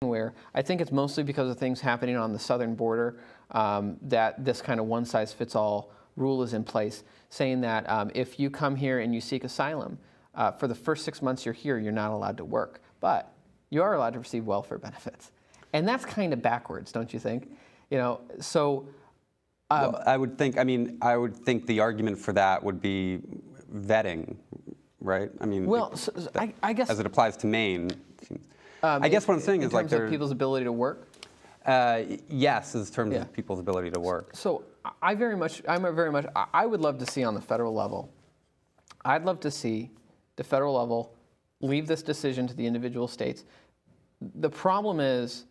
where I think it's mostly because of things happening on the southern border that this kind of one-size-fits-all rule is in place, saying that if you come here and you seek asylum, for the first 6 months you're here, you're not allowed to work, but you are allowed to receive welfare benefits. And that's kind of backwards, don't you think? You know, so... well, I would think the argument for that would be vetting, right? I mean, well, I guess... as it applies to Maine. I guess what I'm saying is like... In terms of people's ability to work? Yes, in terms of people's ability to work. So I would love to see on the federal level, I'd love to see the federal level leave this decision to the individual states. The problem is,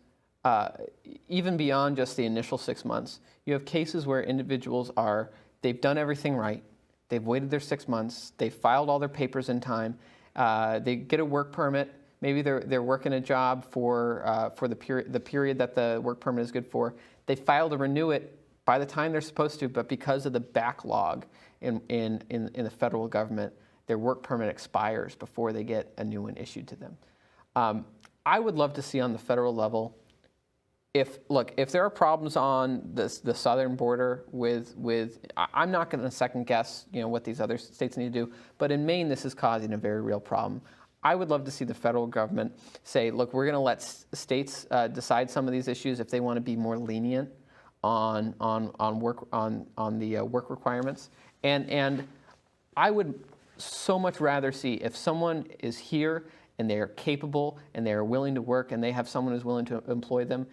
even beyond just the initial 6 months, you have cases where individuals they've done everything right, they've waited their 6 months, they've filed all their papers in time, they get a work permit, maybe they're working a job for the period that the work permit is good for. They file to renew it by the time they're supposed to, but because of the backlog in the federal government, their work permit expires before they get a new one issued to them. I would love to see on the federal level, if there are problems on the southern border I'm not going to second guess, what these other states need to do, but in Maine this is causing a very real problem. I would love to see the federal government say, look, we're going to let states decide some of these issues if they want to be more lenient on the work requirements, and I would so much rather see if someone is here and they are capable and they are willing to work and they have someone who's willing to employ them.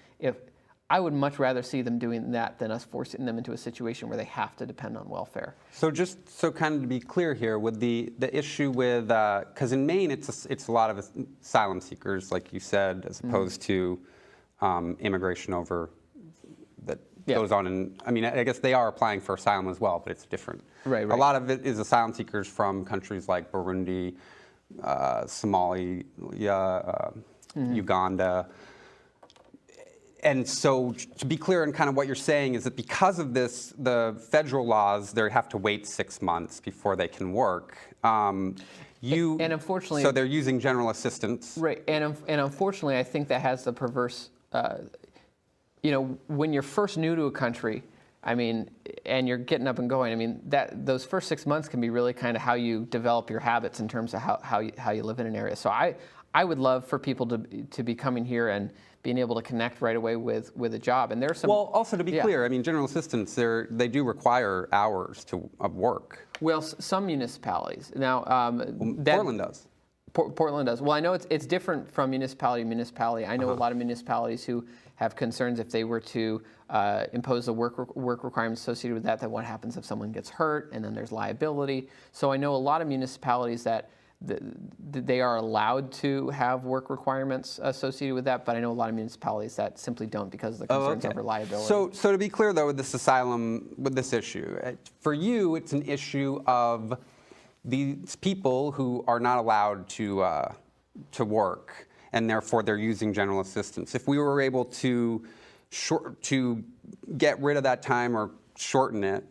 I would much rather see them doing that than us forcing them into a situation where they have to depend on welfare. So just so kind of to be clear here, with the issue with, because in Maine it's a lot of asylum seekers, like you said, as opposed to immigration over that goes on. And I mean, I guess they are applying for asylum as well, but it's different. Right. A lot of it is asylum seekers from countries like Burundi, Somalia, Uganda. And so to be clear in kind of what you're saying is that because of this, the federal laws, they have to wait 6 months before they can work. And unfortunately... So they're using general assistance. Right, and unfortunately I think that has the perverse, when you're first new to a country, I mean, and you're getting up and going, I mean, those first 6 months can be really kind of how you develop your habits in terms of how you live in an area. So I would love for people to be coming here and being able to connect right away with a job. And there's some... Well, also to be clear, I mean, general assistance, they do require hours of work. Well, some municipalities. Now, Portland does. Portland does. Well, I know it's different from municipality to municipality. I know a lot of municipalities who have concerns if they were to impose the work requirements associated with that what happens if someone gets hurt, and then there's liability. So I know a lot of municipalities that they are allowed to have work requirements associated with that, but I know a lot of municipalities that simply don't because of the concerns over liability. So to be clear, though, with this asylum, with this issue, for you, it's an issue of these people who are not allowed to work, and therefore they're using general assistance. If we were able to get rid of that time or shorten it,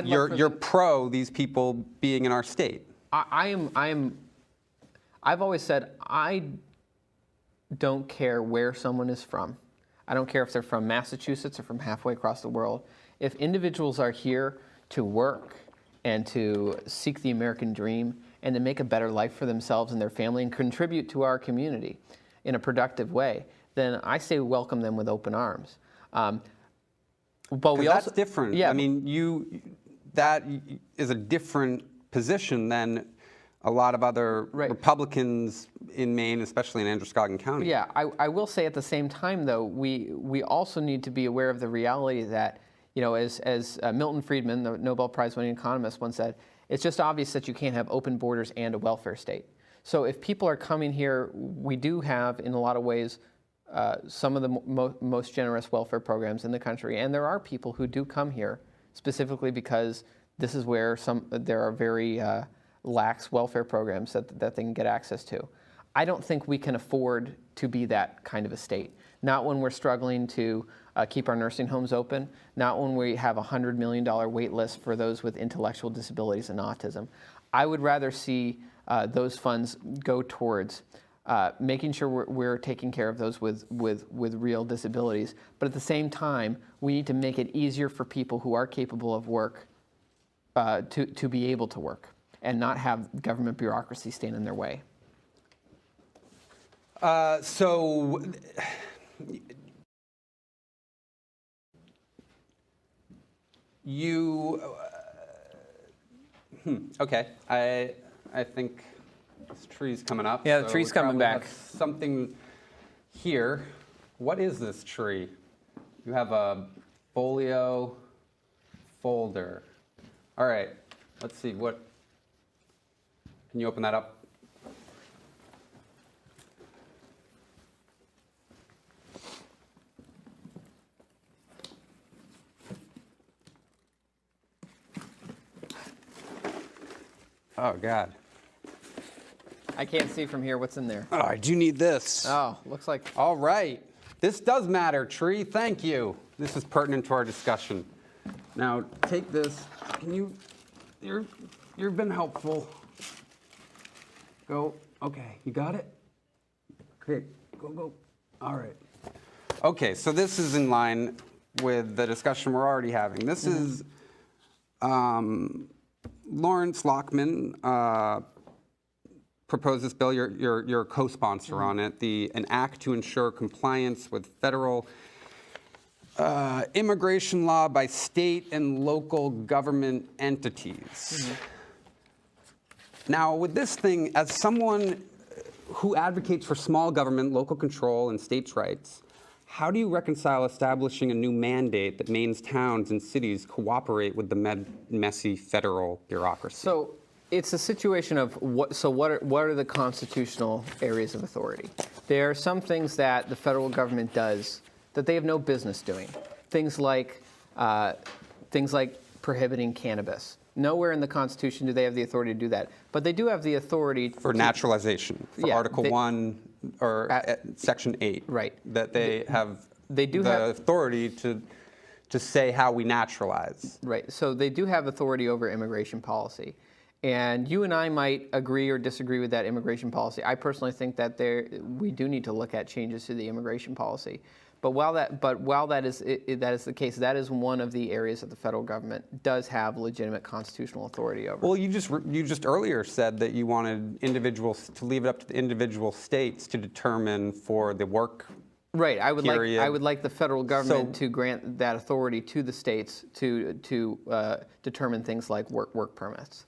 you're pro these people being in our state. I've always said I don't care where someone is from. I don't care if they're from Massachusetts or from halfway across the world. If individuals are here to work and to seek the American dream and to make a better life for themselves and their family and contribute to our community in a productive way, then I say welcome them with open arms. But that's different. Yeah. I mean, that is a different position than a lot of other Republicans in Maine, especially in Androscoggin County. Yeah, I will say at the same time, though, we also need to be aware of the reality that, as Milton Friedman, the Nobel Prize-winning economist, once said, it's just obvious that you can't have open borders and a welfare state. So if people are coming here, we do have, in a lot of ways, some of the most generous welfare programs in the country, and there are people who do come here specifically because this is where there are very lax welfare programs that they can get access to. I don't think we can afford to be that kind of a state. Not when we're struggling to keep our nursing homes open, not when we have a $100 million wait list for those with intellectual disabilities and autism. I would rather see those funds go towards making sure we're taking care of those with real disabilities. But at the same time, we need to make it easier for people who are capable of work to be able to work and not have government bureaucracy stand in their way. So you, okay, I think this tree's coming up. Yeah, the so tree's we coming probably back. have something here. What is this tree? You have a folio folder. All right, let's see, what, can you open that up? Oh, God. I can't see from here what's in there. Oh, I do need this. Oh, looks like... All right. This does matter, tree. Thank you. This is pertinent to our discussion. Now, take this. Can you... You've been helpful. Go. Okay, you got it? Great. Go. All right. Okay, so this is in line with the discussion we're already having. This is... Lawrence Lockman proposed this bill. You're a co-sponsor on it. An act to ensure compliance with federal immigration law by state and local government entities. Now, with this thing, as someone who advocates for small government, local control, and states' rights, how do you reconcile establishing a new mandate that Maine's towns and cities cooperate with the messy federal bureaucracy? So it's a situation of what are the constitutional areas of authority? There are some things that the federal government does that they have no business doing. Things like prohibiting cannabis. Nowhere in the Constitution do they have the authority to do that, but they do have the authority for naturalization, for Article 1 or Section 8. Right. That they have the authority to say how we naturalize. Right. So they do have authority over immigration policy. And you and I might agree or disagree with that immigration policy. I personally think that we do need to look at changes to the immigration policy. But while that is the case, that is one of the areas that the federal government does have legitimate constitutional authority over. Well, you just earlier said that you wanted individuals to leave it up to the individual states to determine for the work. Right. I would period. like the federal government to grant that authority to the states to determine things like work permits.